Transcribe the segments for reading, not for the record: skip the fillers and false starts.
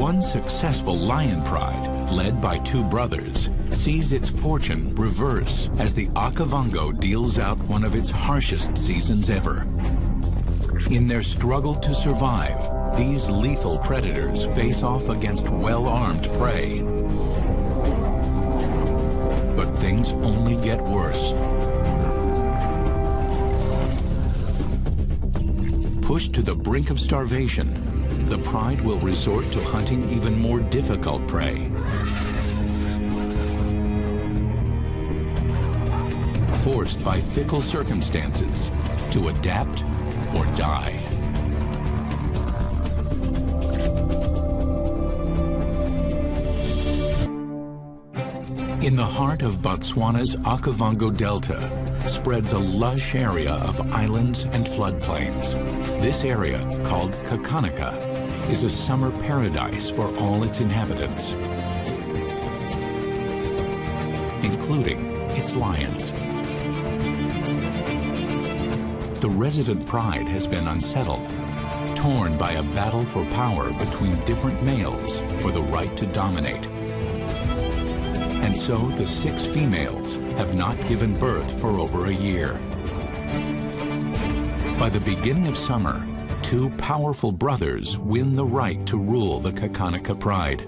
One successful lion pride, led by two brothers, sees its fortune reverse as the Okavango deals out one of its harshest seasons ever. In their struggle to survive, these lethal predators face off against well-armed prey. But things only get worse. Pushed to the brink of starvation, the pride will resort to hunting even more difficult prey. Forced by fickle circumstances to adapt or die. In the heart of Botswana's Okavango Delta spreads a lush area of islands and floodplains. This area, called Kakanika, is a summer paradise for all its inhabitants, including its lions. The resident pride has been unsettled, torn by a battle for power between different males for the right to dominate. And so the 6 females have not given birth for over a year. By the beginning of summer, 2 powerful brothers win the right to rule the Kakanika pride.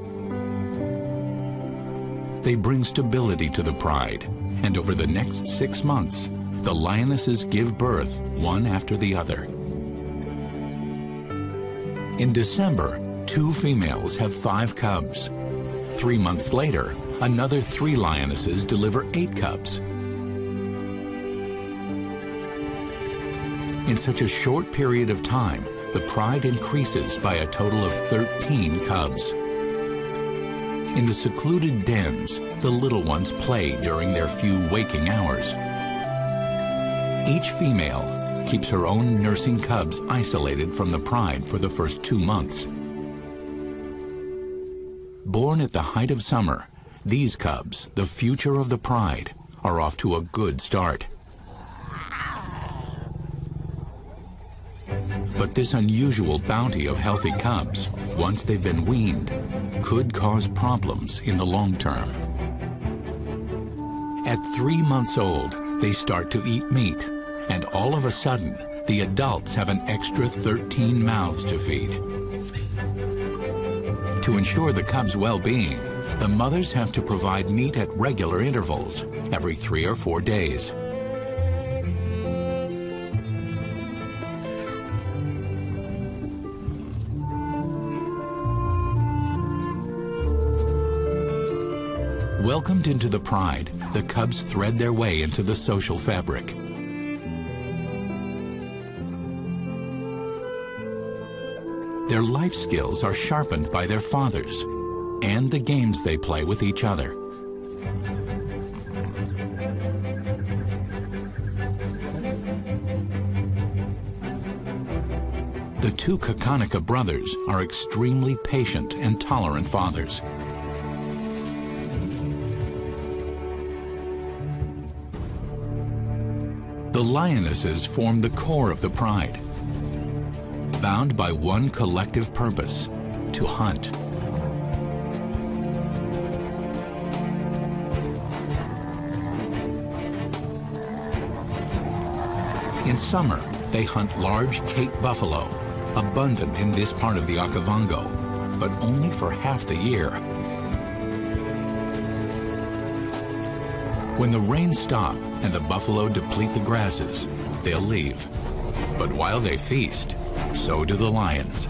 They bring stability to the pride, and over the next 6 months, the lionesses give birth one after the other. In December, 2 females have 5 cubs. 3 months later, another 3 lionesses deliver 8 cubs. In such a short period of time, the pride increases by a total of 13 cubs. In the secluded dens, the little ones play during their few waking hours. Each female keeps her own nursing cubs isolated from the pride for the first 2 months. Born at the height of summer, these cubs, the future of the pride, are off to a good start. But this unusual bounty of healthy cubs, once they've been weaned, could cause problems in the long term. At 3 months old, they start to eat meat, and all of a sudden, the adults have an extra 13 mouths to feed. To ensure the cubs' well-being, the mothers have to provide meat at regular intervals, every 3 or 4 days. Welcomed into the pride, the cubs thread their way into the social fabric. Their life skills are sharpened by their fathers and the games they play with each other. The 2 Kakanika brothers are extremely patient and tolerant fathers. The lionesses form the core of the pride, bound by one collective purpose: to hunt. In summer, they hunt large Cape buffalo, abundant in this part of the Okavango, but only for half the year. When the rains stop and the buffalo deplete the grasses, they'll leave. But while they feast, so do the lions.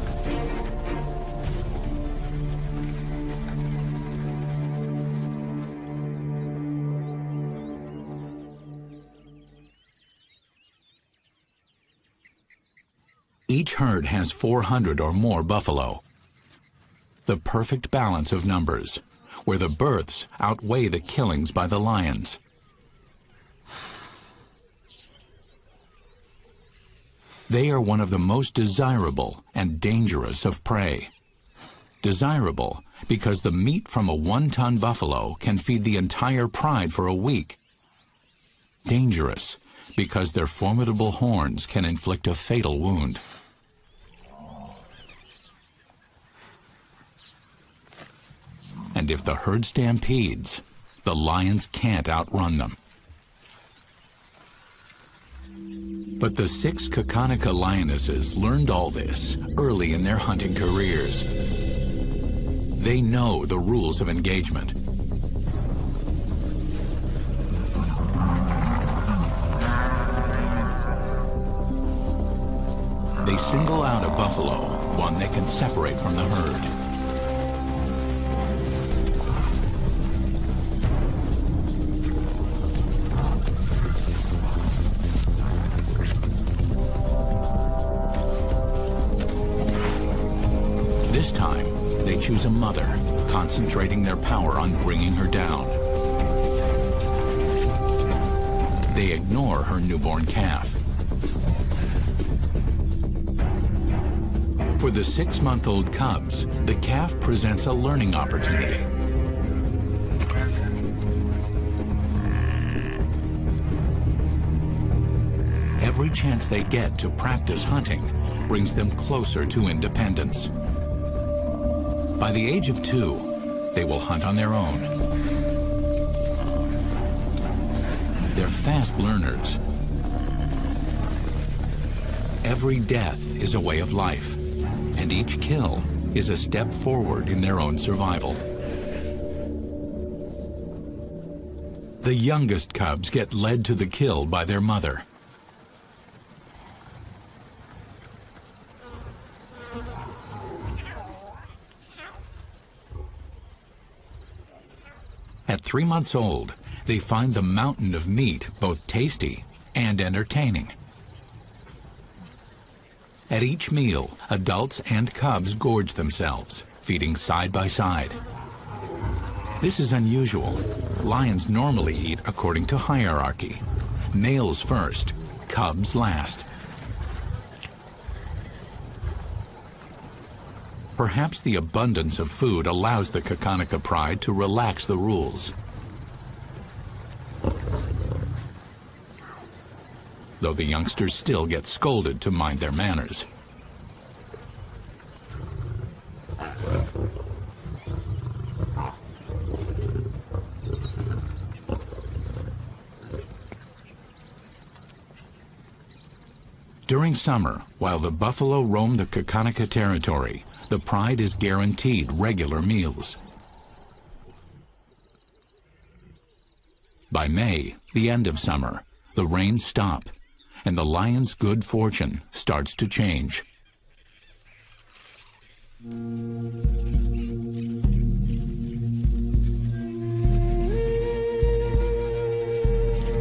Each herd has 400 or more buffalo. The perfect balance of numbers, where the births outweigh the killings by the lions. They are one of the most desirable and dangerous of prey. Desirable because the meat from a 1-ton buffalo can feed the entire pride for a week. Dangerous because their formidable horns can inflict a fatal wound. And if the herd stampedes, the lions can't outrun them. But the 6 Kakanika lionesses learned all this early in their hunting careers. They know the rules of engagement. They single out a buffalo, one they can separate from the herd. This time, they choose a mother, concentrating their power on bringing her down. They ignore her newborn calf. For the 6-month-old cubs, the calf presents a learning opportunity. Every chance they get to practice hunting brings them closer to independence. By the age of 2, they will hunt on their own. They're fast learners. Every death is a way of life, and each kill is a step forward in their own survival. The youngest cubs get led to the kill by their mother. At 3 months old, they find the mountain of meat both tasty and entertaining. At each meal, adults and cubs gorge themselves, feeding side by side. This is unusual. Lions normally eat according to hierarchy. Males first, cubs last. Perhaps the abundance of food allows the Kakanika pride to relax the rules. Though the youngsters still get scolded to mind their manners. During summer, while the buffalo roam the Kakanika territory, the pride is guaranteed regular meals. By May, the end of summer, the rains stop, and the lion's good fortune starts to change.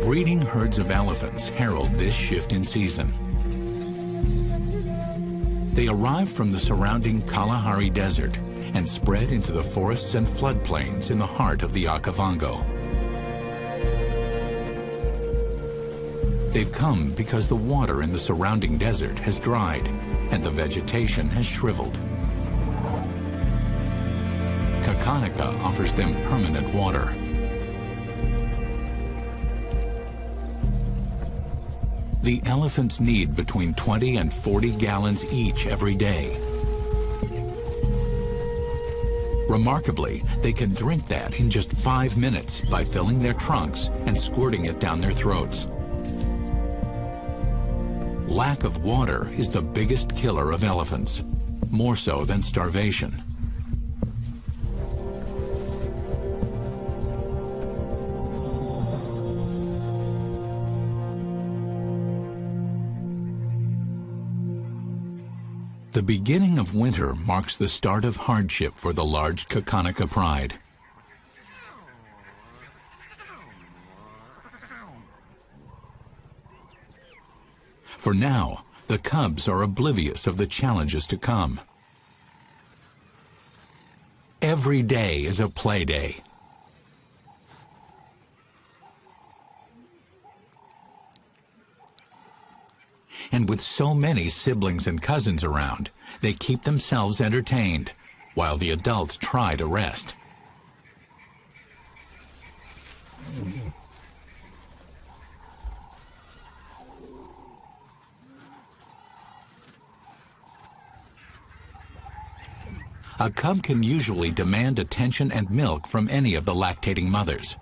Breeding herds of elephants herald this shift in season. They arrive from the surrounding Kalahari Desert and spread into the forests and floodplains in the heart of the Okavango. They've come because the water in the surrounding desert has dried and the vegetation has shriveled. Kakanika offers them permanent water. The elephants need between 20 and 40 gallons each every day. Remarkably, they can drink that in just 5 minutes by filling their trunks and squirting it down their throats. Lack of water is the biggest killer of elephants, more so than starvation. The beginning of winter marks the start of hardship for the large Kakanika pride. For now, the cubs are oblivious of the challenges to come. Every day is a play day. And with so many siblings and cousins around, they keep themselves entertained, while the adults try to rest. A cub can usually demand attention and milk from any of the lactating mothers.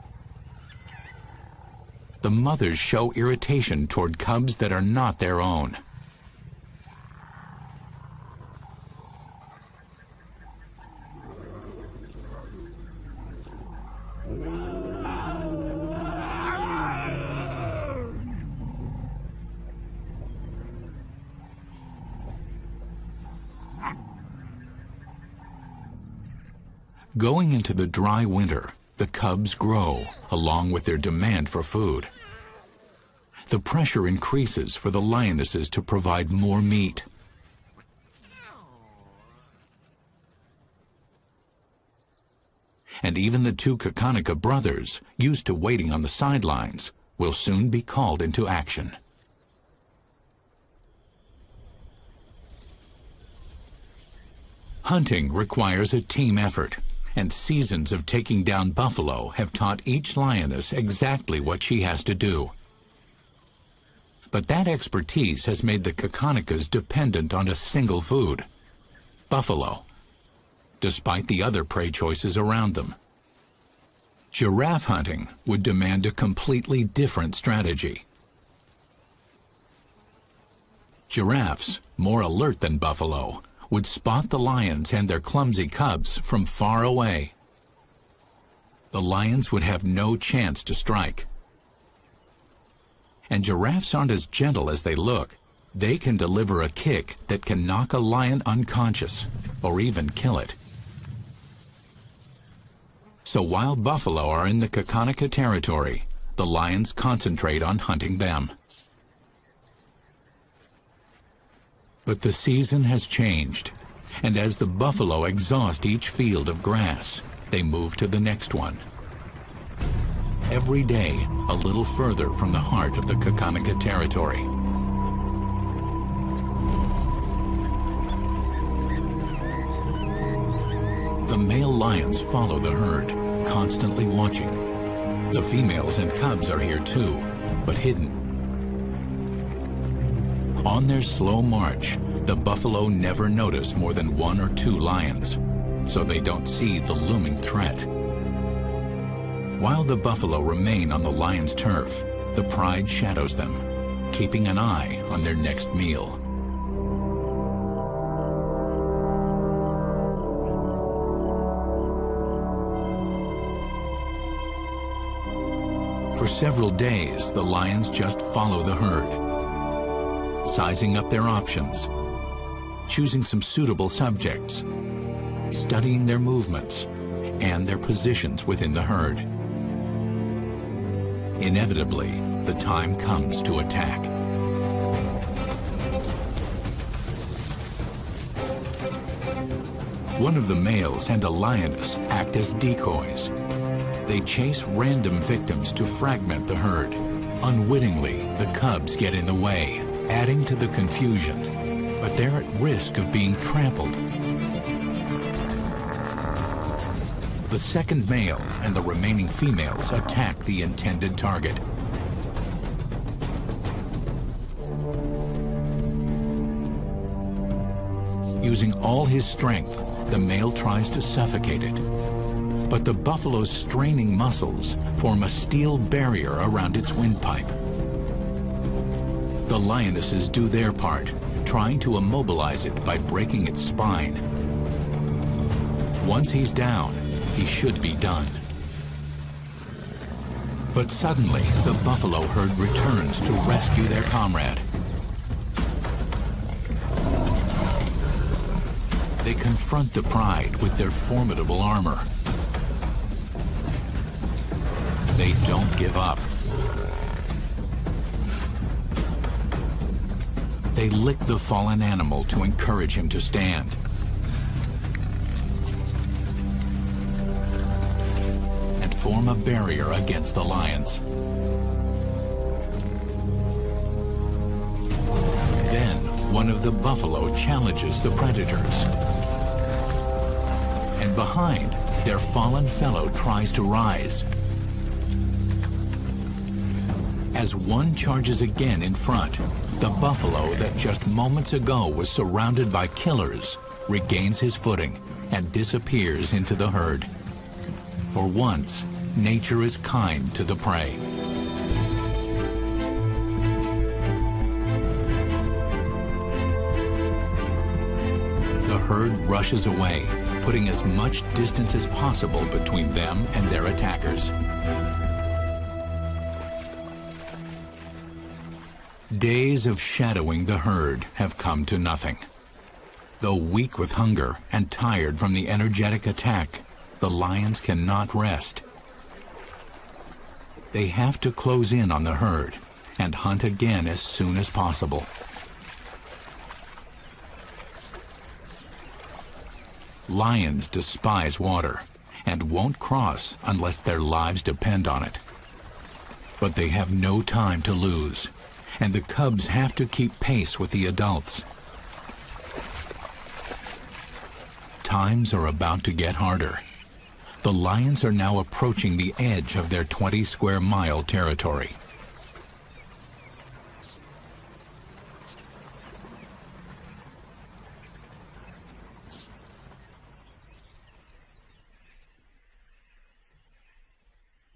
The mothers show irritation toward cubs that are not their own. Going into the dry winter, the cubs grow, along with their demand for food. The pressure increases for the lionesses to provide more meat. And even the two Kakanika brothers, used to waiting on the sidelines, will soon be called into action. Hunting requires a team effort, and seasons of taking down buffalo have taught each lioness exactly what she has to do. But that expertise has made the Kakanikas dependent on a single food: buffalo, despite the other prey choices around them. Giraffe hunting would demand a completely different strategy. Giraffes, more alert than buffalo, would spot the lions and their clumsy cubs from far away. The lions would have no chance to strike. And giraffes aren't as gentle as they look. They can deliver a kick that can knock a lion unconscious, or even kill it. So while buffalo are in the Kakanika territory, the lions concentrate on hunting them. But the season has changed, and as the buffalo exhaust each field of grass, they move to the next one. Every day, a little further from the heart of the Kakanika territory. The male lions follow the herd, constantly watching. The females and cubs are here too, but hidden. On their slow march, the buffalo never notice more than 1 or 2 lions, so they don't see the looming threat. While the buffalo remain on the lion's turf, the pride shadows them, keeping an eye on their next meal. For several days, the lions just follow the herd, sizing up their options, choosing some suitable subjects, studying their movements, and their positions within the herd. Inevitably, the time comes to attack. One of the males and a lioness act as decoys. They chase random victims to fragment the herd. Unwittingly, the cubs get in the way, adding to the confusion, but they're at risk of being trampled. The second male and the remaining females attack the intended target. Using all his strength, the male tries to suffocate it. But the buffalo's straining muscles form a steel barrier around its windpipe. The lionesses do their part, trying to immobilize it by breaking its spine. Once he's down, he should be done. But suddenly, the buffalo herd returns to rescue their comrade. They confront the pride with their formidable armor. They don't give up. They lick the fallen animal to encourage him to stand. And form a barrier against the lions. Then, one of the buffalo challenges the predators. And behind, their fallen fellow tries to rise. As one charges again in front, the buffalo that just moments ago was surrounded by killers regains his footing and disappears into the herd. For once, nature is kind to the prey. The herd rushes away, putting as much distance as possible between them and their attackers. Days of shadowing the herd have come to nothing. Though weak with hunger and tired from the energetic attack, the lions cannot rest. They have to close in on the herd and hunt again as soon as possible. Lions despise water and won't cross unless their lives depend on it. But they have no time to lose, and the cubs have to keep pace with the adults. Times are about to get harder. The lions are now approaching the edge of their 20-square-mile territory.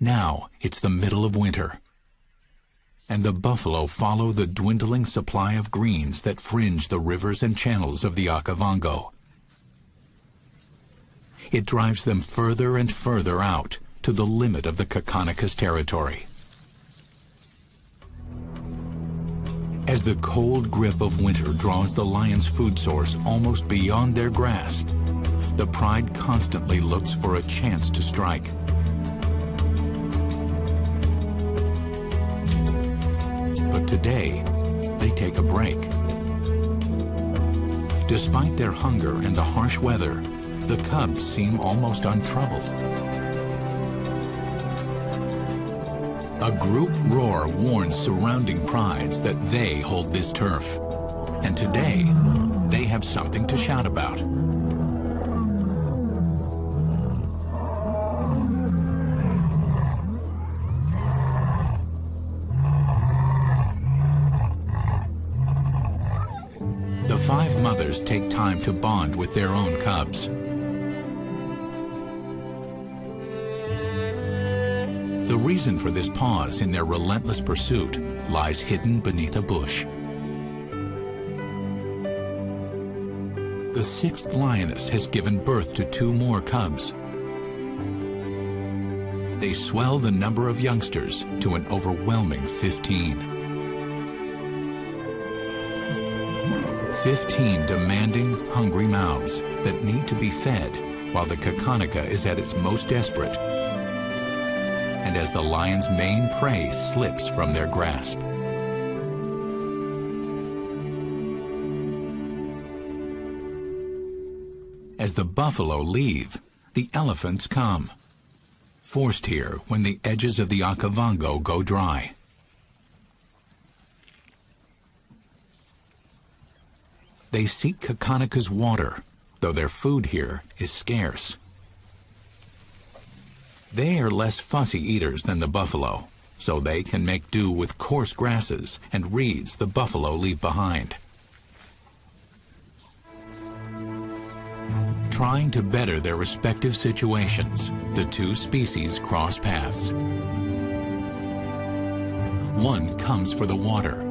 Now it's the middle of winter, and the buffalo follow the dwindling supply of greens that fringe the rivers and channels of the Okavango. It drives them further and further out to the limit of the Kakanika territory. As the cold grip of winter draws the lion's food source almost beyond their grasp, the pride constantly looks for a chance to strike. But today, they take a break. Despite their hunger and the harsh weather, the cubs seem almost untroubled. A group roar warns surrounding prides that they hold this turf, and today they have something to shout about. The 5 mothers take time to bond with their own cubs. The reason for this pause in their relentless pursuit lies hidden beneath a bush. The 6th lioness has given birth to 2 more cubs. They swell the number of youngsters to an overwhelming 15. 15 demanding, hungry mouths that need to be fed while the Kakanika is at its most desperate, and as the lion's main prey slips from their grasp. As the buffalo leave, the elephants come, forced here when the edges of the Okavango go dry. They seek Kakanika's water, though their food here is scarce. They are less fussy eaters than the buffalo, so they can make do with coarse grasses and reeds the buffalo leave behind. Trying to better their respective situations, the 2 species cross paths. One comes for the water.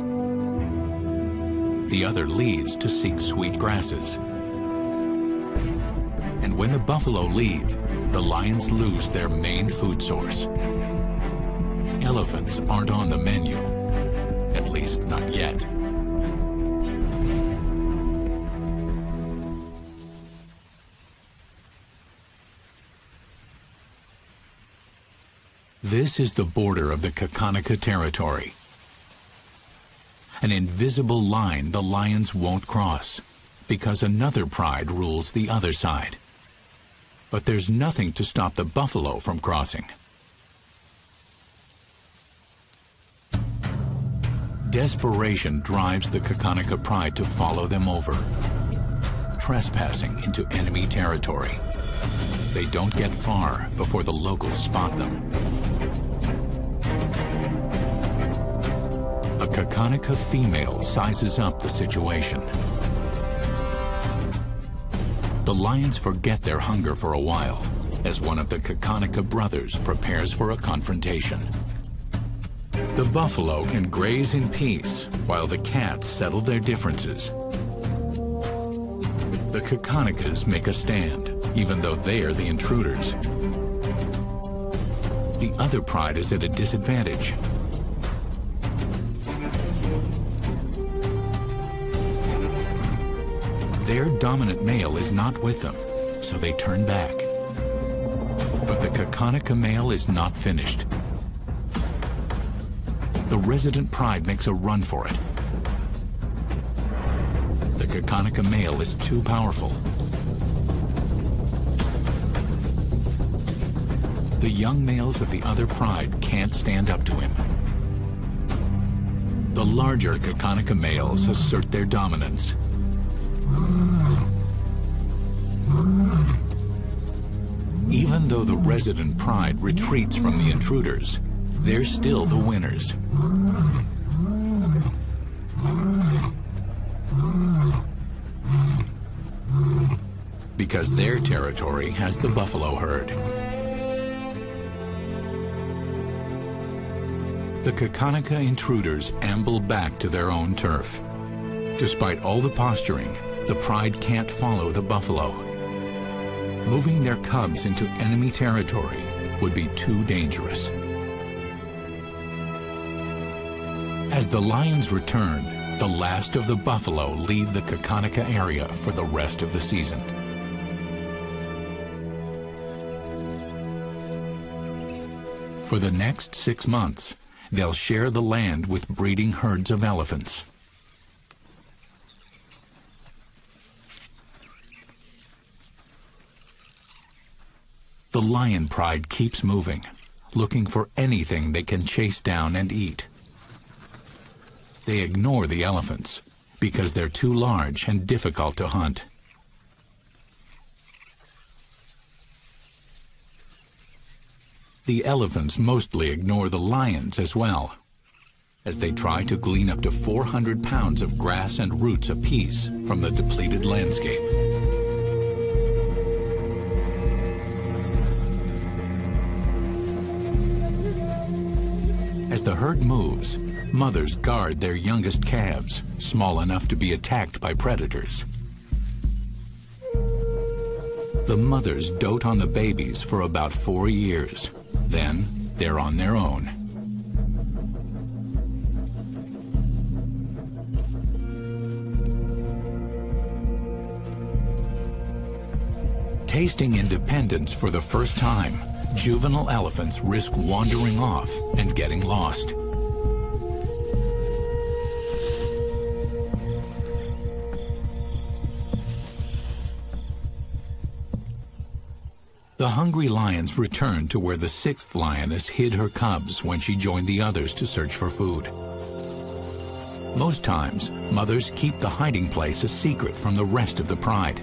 The other leaves to seek sweet grasses. And when the buffalo leave, the lions lose their main food source. Elephants aren't on the menu, at least not yet. This is the border of the Kakanika territory. An invisible line the lions won't cross, because another pride rules the other side. But there's nothing to stop the buffalo from crossing. Desperation drives the Kakanika pride to follow them over, trespassing into enemy territory. They don't get far before the locals spot them. A Kakanika female sizes up the situation. the lions forget their hunger for a while, as one of the Kakanika brothers prepares for a confrontation. The buffalo can graze in peace, while the cats settle their differences. The Kakanikas make a stand, even though they're the intruders. The other pride is at a disadvantage. Their dominant male is not with them, so they turn back. But the Kakanika male is not finished. The resident pride makes a run for it. The Kakanika male is too powerful. The young males of the other pride can't stand up to him. The larger Kakanika males assert their dominance. Even though the resident pride retreats from the intruders, they're still the winners. Because their territory has the buffalo herd. The Kakanika intruders amble back to their own turf. Despite all the posturing, the pride can't follow the buffalo. Moving their cubs into enemy territory would be too dangerous. As the lions return, the last of the buffalo leave the Kakanika area for the rest of the season. For the next 6 months, they'll share the land with breeding herds of elephants. The lion pride keeps moving, looking for anything they can chase down and eat. They ignore the elephants because they're too large and difficult to hunt. The elephants mostly ignore the lions as well, as they try to glean up to 400 pounds of grass and roots apiece from the depleted landscape. As the herd moves, mothers guard their youngest calves, small enough to be attacked by predators. The mothers dote on the babies for about 4 years. Then they're on their own. Tasting independence for the first time, juvenile elephants risk wandering off and getting lost. The hungry lions return to where the 6th lioness hid her cubs when she joined the others to search for food. Most times, mothers keep the hiding place a secret from the rest of the pride.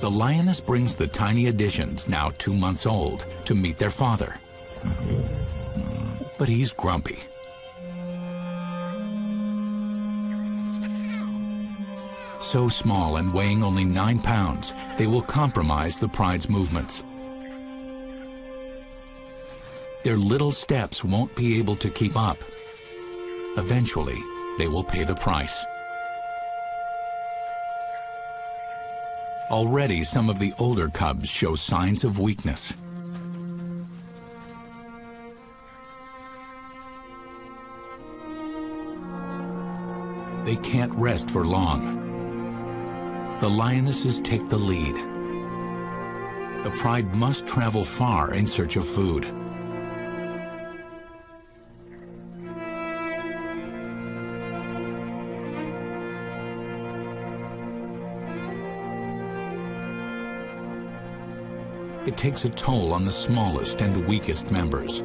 The lioness brings the tiny additions, now 2 months old, to meet their father. But he's grumpy. So small and weighing only 9 pounds, they will compromise the pride's movements. Their little steps won't be able to keep up. Eventually, they will pay the price. Already, some of the older cubs show signs of weakness. They can't rest for long. The lionesses take the lead. The pride must travel far in search of food. It takes a toll on the smallest and weakest members.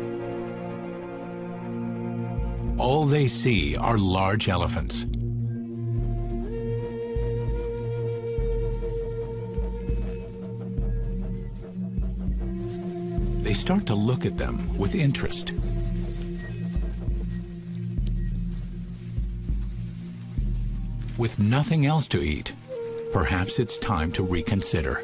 All they see are large elephants. They start to look at them with interest. With nothing else to eat, perhaps it's time to reconsider.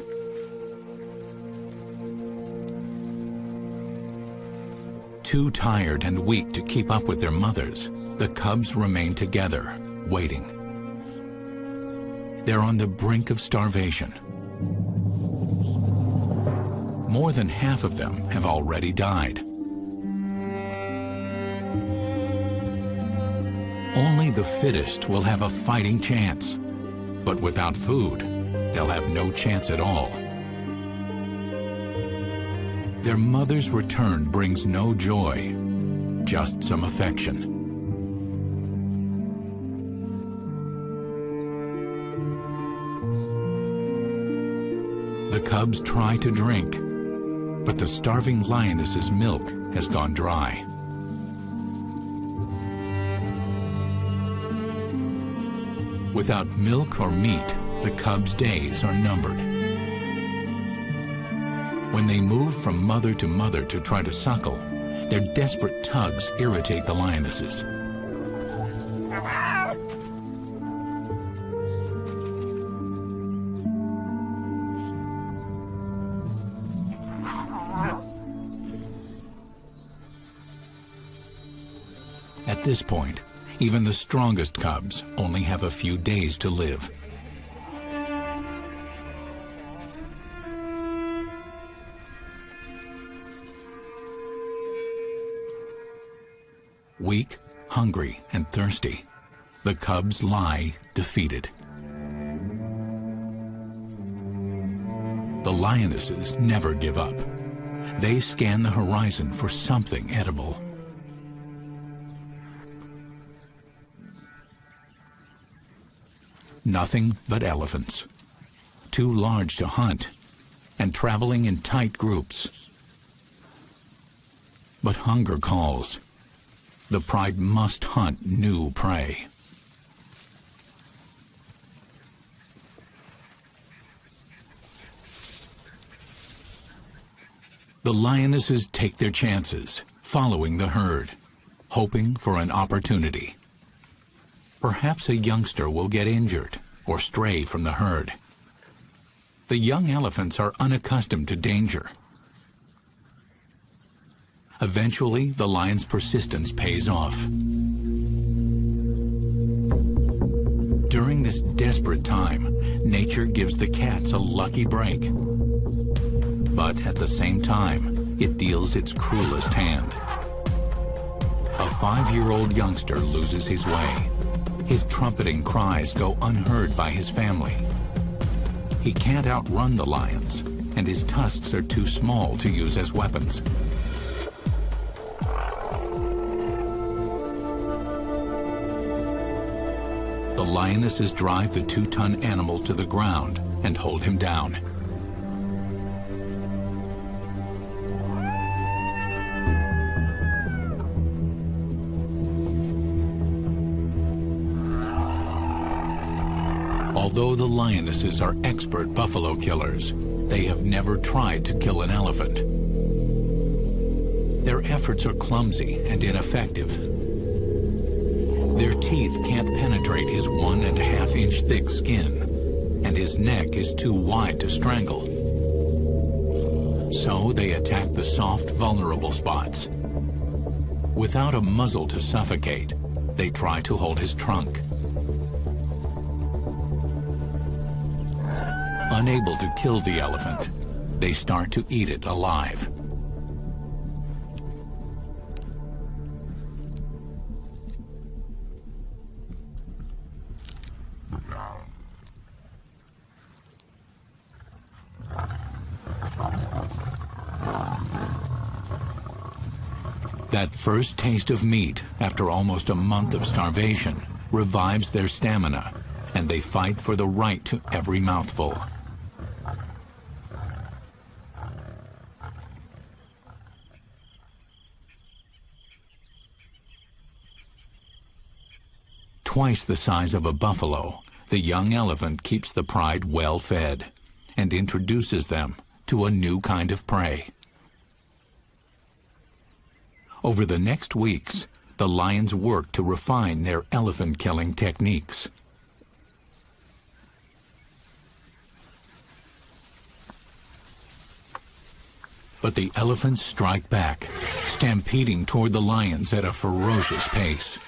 Too tired and weak to keep up with their mothers, the cubs remain together, waiting. They're on the brink of starvation. More than half of them have already died. Only the fittest will have a fighting chance, but without food, they'll have no chance at all. Their mother's return brings no joy, just some affection. The cubs try to drink, but the starving lioness's milk has gone dry. Without milk or meat, the cubs' days are numbered. When they move from mother to try to suckle, their desperate tugs irritate the lionesses. At this point, even the strongest cubs only have a few days to live. Weak, hungry, and thirsty, the cubs lie defeated. The lionesses never give up. They scan the horizon for something edible. Nothing but elephants, too large to hunt, and traveling in tight groups. But hunger calls. The pride must hunt new prey. The lionesses take their chances, following the herd, hoping for an opportunity. Perhaps a youngster will get injured or stray from the herd. The young elephants are unaccustomed to danger. Eventually, the lion's persistence pays off. During this desperate time, nature gives the cats a lucky break. But at the same time, it deals its cruelest hand. A 5-year-old youngster loses his way. His trumpeting cries go unheard by his family. He can't outrun the lions, and his tusks are too small to use as weapons. The lionesses drive the 2-ton animal to the ground and hold him down. Although the lionesses are expert buffalo killers, they have never tried to kill an elephant. Their efforts are clumsy and ineffective. Their teeth can't penetrate his 1.5-inch thick skin, and his neck is too wide to strangle. So they attack the soft, vulnerable spots. Without a muzzle to suffocate, they try to hold his trunk. Unable to kill the elephant, they start to eat it alive. That first taste of meat, after almost a month of starvation, revives their stamina, and they fight for the right to every mouthful. Twice the size of a buffalo, the young elephant keeps the pride well fed and introduces them to a new kind of prey. Over the next weeks, the lions work to refine their elephant-killing techniques. But the elephants strike back, stampeding toward the lions at a ferocious pace.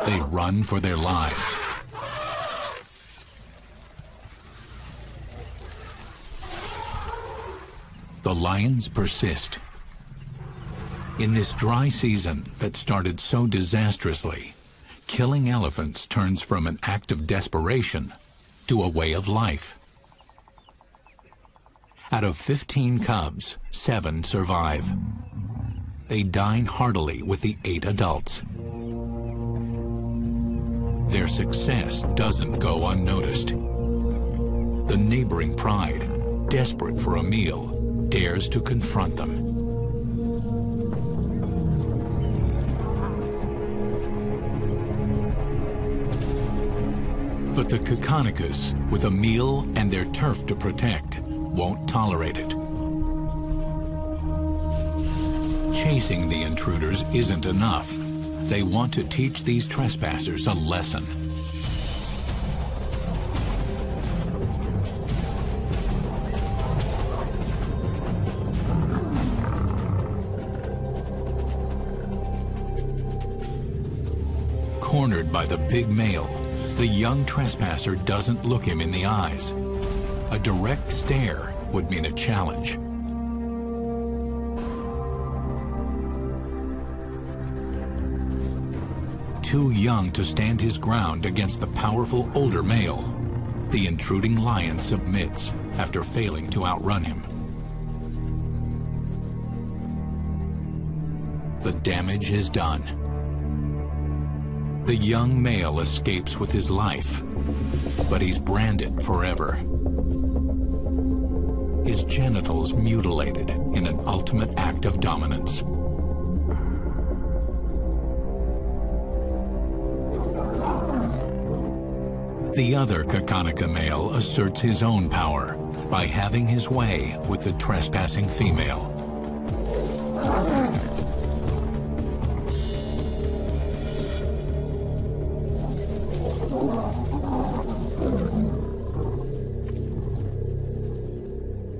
They run for their lives. The lions persist. In this dry season that started so disastrously, killing elephants turns from an act of desperation to a way of life. Out of 15 cubs, 7 survive. They dine heartily with the 8 adults. Their success doesn't go unnoticed. The neighboring pride, desperate for a meal, dares to confront them. But the Kakanicus, with a meal and their turf to protect, won't tolerate it. Chasing the intruders isn't enough. They want to teach these trespassers a lesson. Cornered by the big male, the young trespasser doesn't look him in the eyes. A direct stare would mean a challenge. Too young to stand his ground against the powerful older male, the intruding lion submits after failing to outrun him. The damage is done. The young male escapes with his life, but he's branded forever. His genitals mutilated in an ultimate act of dominance. The other Kakanica male asserts his own power by having his way with the trespassing female.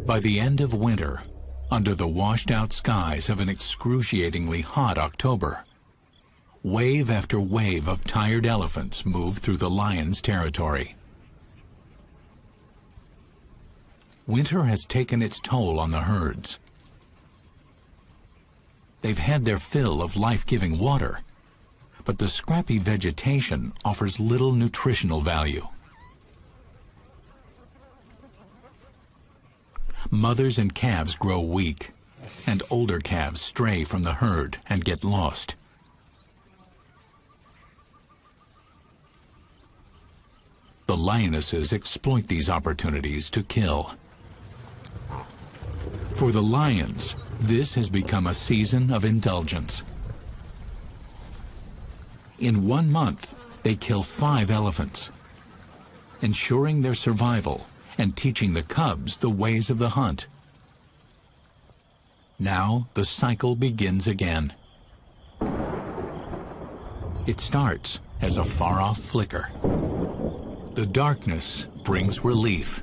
By the end of winter, under the washed-out skies of an excruciatingly hot October, wave after wave of tired elephants move through the lion's territory. Winter has taken its toll on the herds. They've had their fill of life-giving water, but the scrappy vegetation offers little nutritional value. Mothers and calves grow weak, and older calves stray from the herd and get lost. The lionesses exploit these opportunities to kill. For the lions, this has become a season of indulgence. In 1 month, they kill 5 elephants, ensuring their survival and teaching the cubs the ways of the hunt. Now the cycle begins again. It starts as a far-off flicker. The darkness brings relief.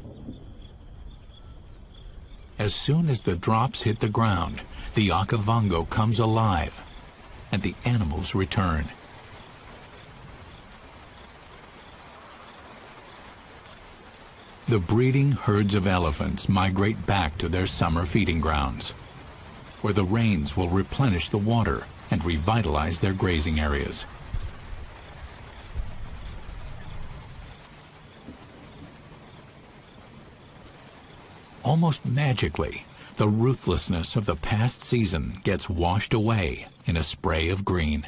As soon as the drops hit the ground, the Okavango comes alive, and the animals return. The breeding herds of elephants migrate back to their summer feeding grounds, where the rains will replenish the water and revitalize their grazing areas. Almost magically, the ruthlessness of the past season gets washed away in a spray of green.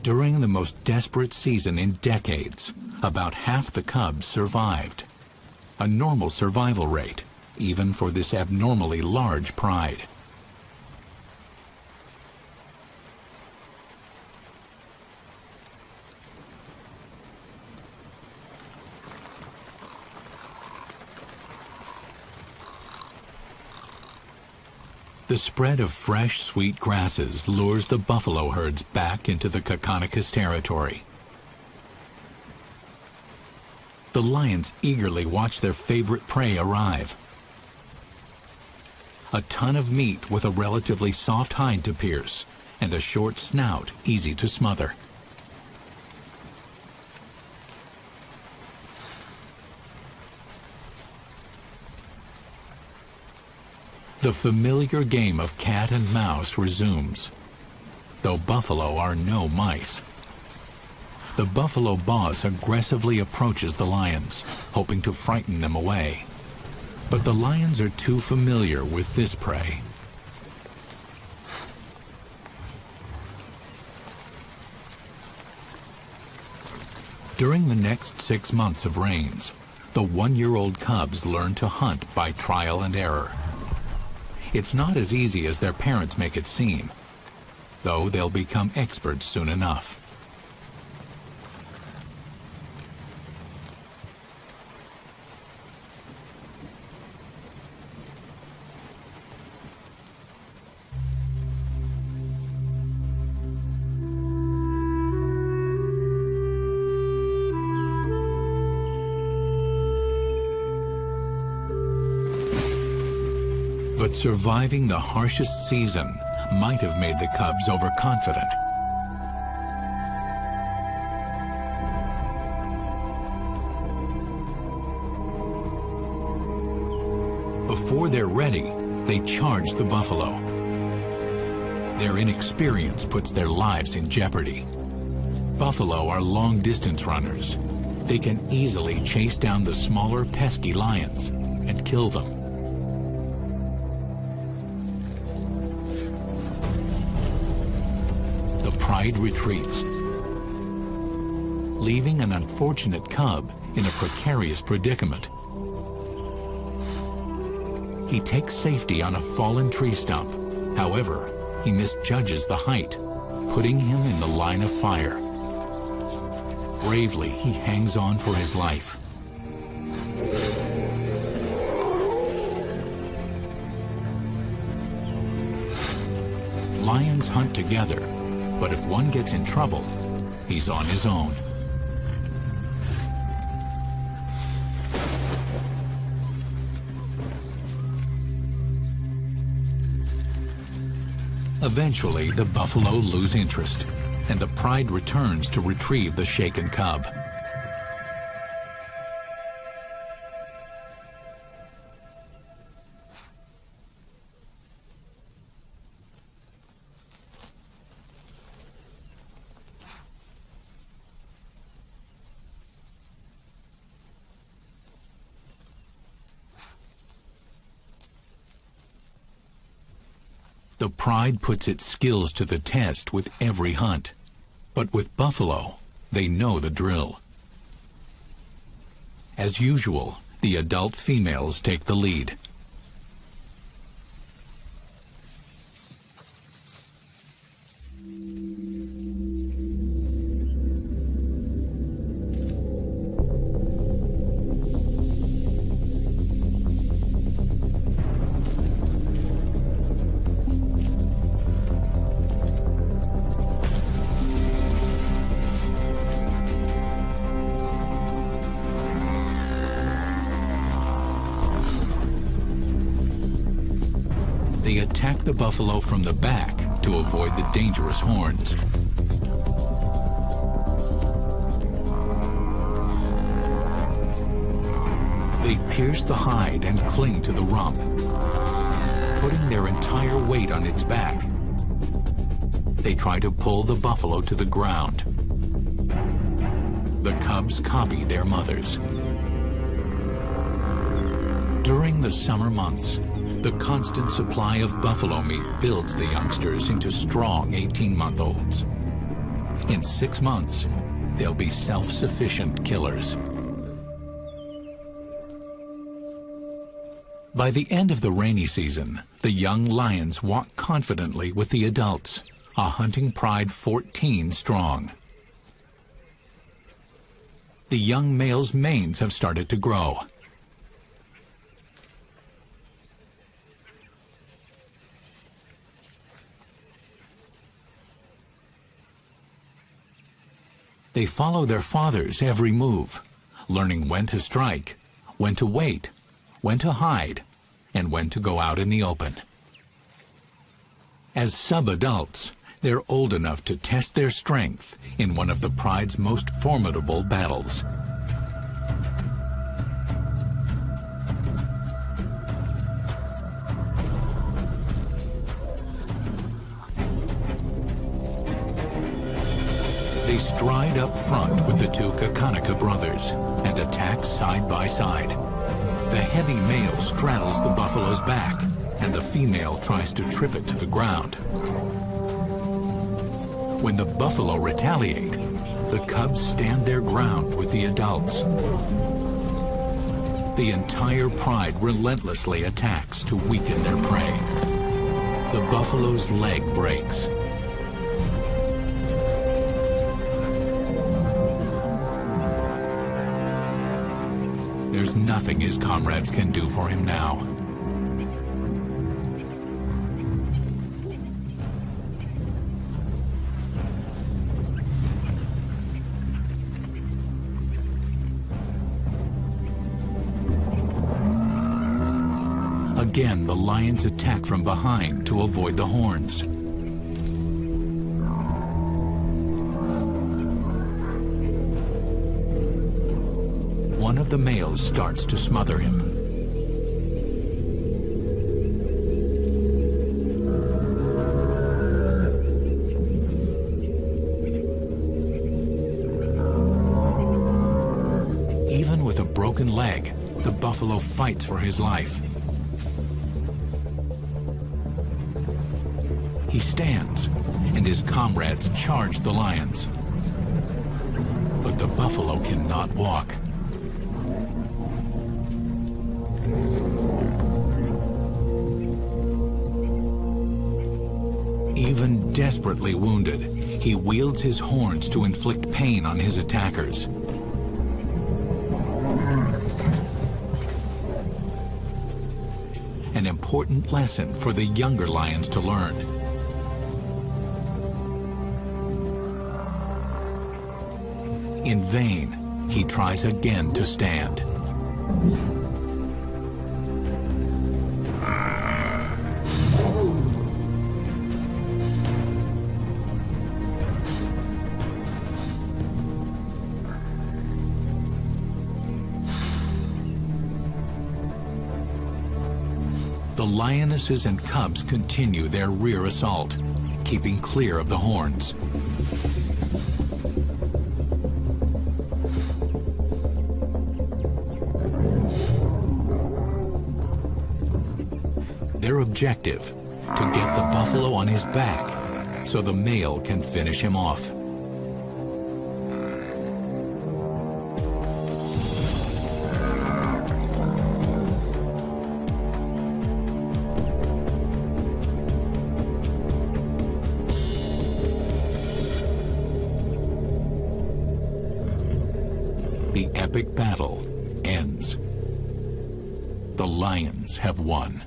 During the most desperate season in decades, about half the cubs survived. A normal survival rate, even for this abnormally large pride. The spread of fresh, sweet grasses lures the buffalo herds back into the Kakanicus territory. the lions eagerly watch their favorite prey arrive. A ton of meat with a relatively soft hide to pierce and a short snout easy to smother. The familiar game of cat and mouse resumes, though buffalo are no mice. The buffalo boss aggressively approaches the lions, hoping to frighten them away. But the lions are too familiar with this prey. During the next 6 months of rains, the 1-year-old cubs learn to hunt by trial and error. It's not as easy as their parents make it seem, though they'll become experts soon enough. But surviving the harshest season might have made the cubs overconfident. Before they're ready, they charge the buffalo. Their inexperience puts their lives in jeopardy. Buffalo are long-distance runners. They can easily chase down the smaller, pesky lions and kill them. The pride retreats, leaving an unfortunate cub in a precarious predicament. He takes safety on a fallen tree stump. However, he misjudges the height, putting him in the line of fire. Bravely, he hangs on for his life. Lions hunt together, but if one gets in trouble, he's on his own. Eventually, the buffalo lose interest, and the pride returns to retrieve the shaken cub. The pride puts its skills to the test with every hunt. But with buffalo, they know the drill. As usual, the adult females take the lead. They attack the buffalo from the back to avoid the dangerous horns. They pierce the hide and cling to the rump, putting their entire weight on its back. They try to pull the buffalo to the ground. The cubs copy their mothers. During the summer months, the constant supply of buffalo meat builds the youngsters into strong 18-month-olds. In 6 months, they'll be self-sufficient killers. By the end of the rainy season, the young lions walk confidently with the adults, a hunting pride 14 strong. The young males' manes have started to grow. They follow their father's every move, learning when to strike, when to wait, when to hide, and when to go out in the open. As sub-adults, they're old enough to test their strength in one of the pride's most formidable battles. They stride up front with the two Kakanika brothers and attack side by side. The heavy male straddles the buffalo's back, and the female tries to trip it to the ground. When the buffalo retaliate, the cubs stand their ground with the adults. The entire pride relentlessly attacks to weaken their prey. The buffalo's leg breaks. There's nothing his comrades can do for him now. Again, the lions attack from behind to avoid the horns. One of the males starts to smother him. Even with a broken leg, the buffalo fights for his life. He stands, and his comrades charge the lions. But the buffalo cannot walk. Even desperately wounded, he wields his horns to inflict pain on his attackers. An important lesson for the younger lions to learn. In vain, he tries again to stand. The lionesses and cubs continue their rear assault, keeping clear of the horns. Their objective, to get the buffalo on his back so the male can finish him off. The epic battle ends. The lions have won.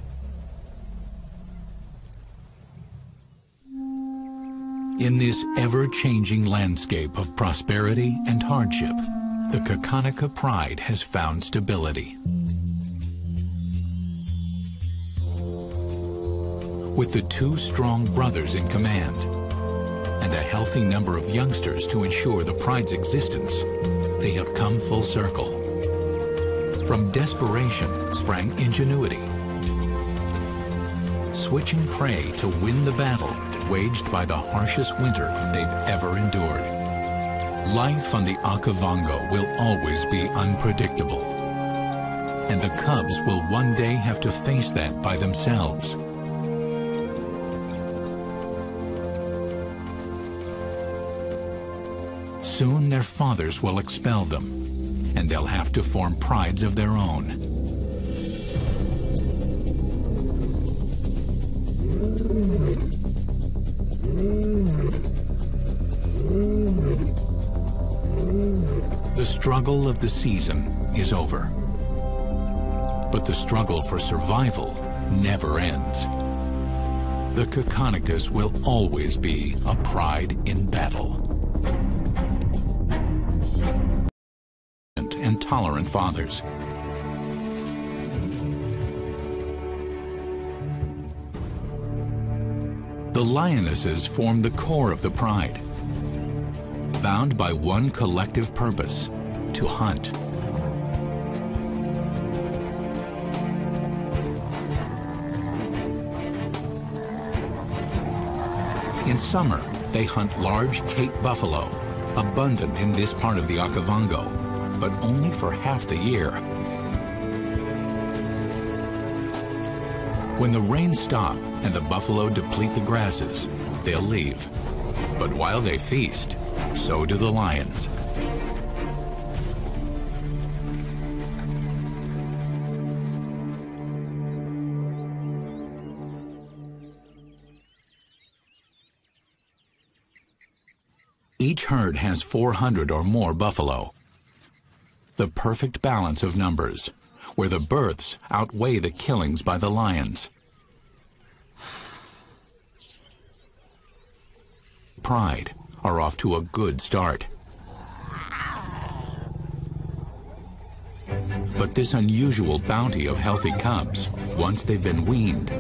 In this ever-changing landscape of prosperity and hardship, the Kakanika pride has found stability. With the two strong brothers in command and a healthy number of youngsters to ensure the pride's existence, they have come full circle. From desperation sprang ingenuity. Switching prey to win the battle waged by the harshest winter they've ever endured. Life on the Okavango will always be unpredictable, and the cubs will one day have to face that by themselves. Soon their fathers will expel them, and they'll have to form prides of their own. The struggle of the season is over. But the struggle for survival never ends. The Kakanikas will always be a pride in battle. And and tolerant fathers. The lionesses form the core of the pride, bound by one collective purpose: to hunt. In summer, they hunt large Cape buffalo, abundant in this part of the Okavango, but only for half the year. When the rains stop and the buffalo deplete the grasses, they'll leave. But while they feast, so do the lions. Each herd has 400 or more buffalo. The perfect balance of numbers, where the births outweigh the killings by the lions. Pride are off to a good start. But this unusual bounty of healthy cubs, once they've been weaned,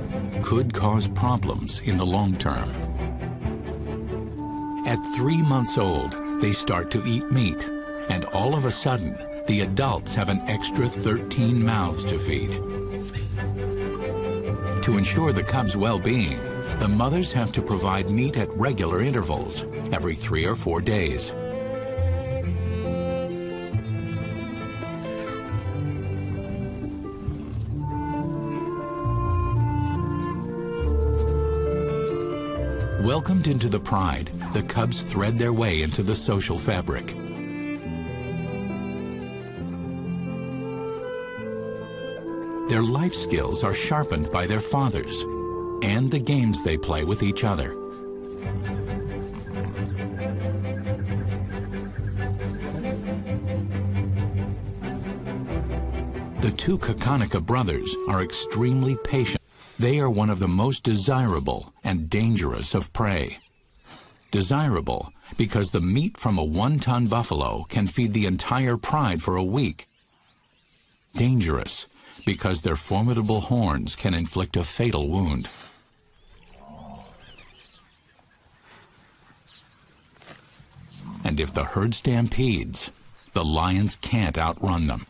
could cause problems in the long term. At 3 months old, they start to eat meat, and all of a sudden, the adults have an extra 13 mouths to feed. To ensure the cubs' well-being, the mothers have to provide meat at regular intervals, every 3 or 4 days. Welcomed into the pride, the cubs thread their way into the social fabric. Their life skills are sharpened by their fathers and the games they play with each other. The two Kakanika brothers are extremely patient. They are one of the most desirable and dangerous of prey. Desirable because the meat from a 1-ton buffalo can feed the entire pride for a week. Dangerous because their formidable horns can inflict a fatal wound. And if the herd stampedes, the lions can't outrun them.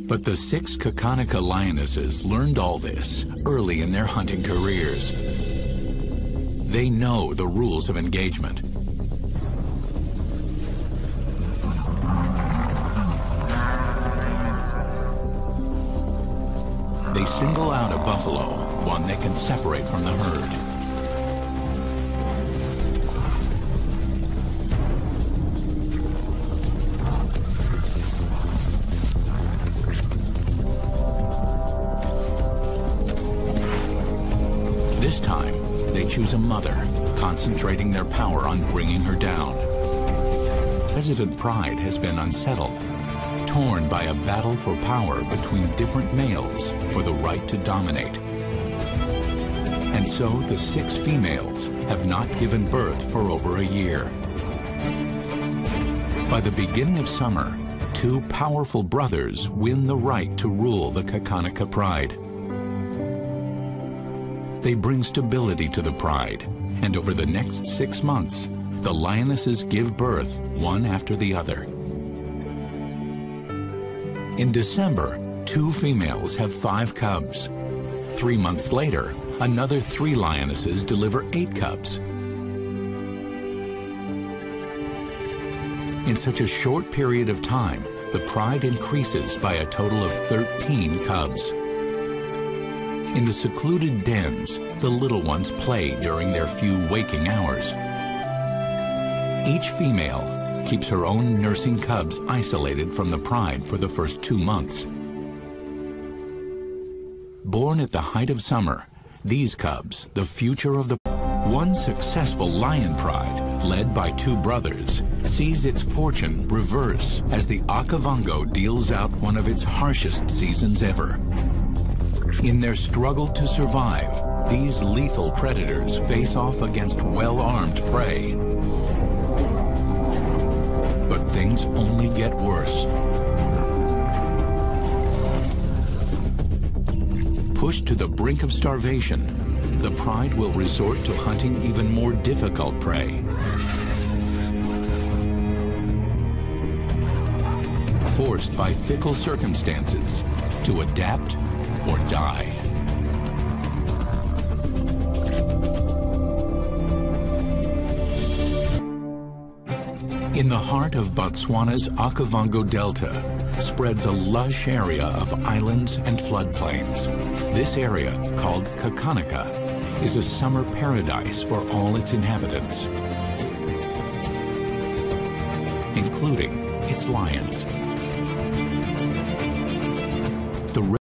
But the 6 Kakanika lionesses learned all this early in their hunting careers. They know the rules of engagement. They single out a buffalo, one they can separate from the herd. This time, they choose a mother, concentrating their power on bringing her down. Resident pride has been unsettled, torn by a battle for power between different males for the right to dominate. And so the 6 females have not given birth for over a year. By the beginning of summer, 2 powerful brothers win the right to rule the Kakanika pride. They bring stability to the pride, and over the next 6 months, the lionesses give birth one after the other. In December, 2 females have 5 cubs. 3 months later, another 3 lionesses deliver 8 cubs. In such a short period of time, the pride increases by a total of 13 cubs. In the secluded dens, the little ones play during their few waking hours. Each female keeps her own nursing cubs isolated from the pride for the first 2 months. Born at the height of summer, these cubs, the future of the... One successful lion pride, led by 2 brothers, sees its fortune reverse as the Okavango deals out one of its harshest seasons ever. In their struggle to survive, these lethal predators face off against well-armed prey. But pushed to the brink of starvation, the pride will resort to hunting even more difficult prey. Forced by fickle circumstances to adapt or die. In the heart of Botswana's Okavango Delta spreads a lush area of islands and floodplains. This area, called Kakanika, is a summer paradise for all its inhabitants, including its lions.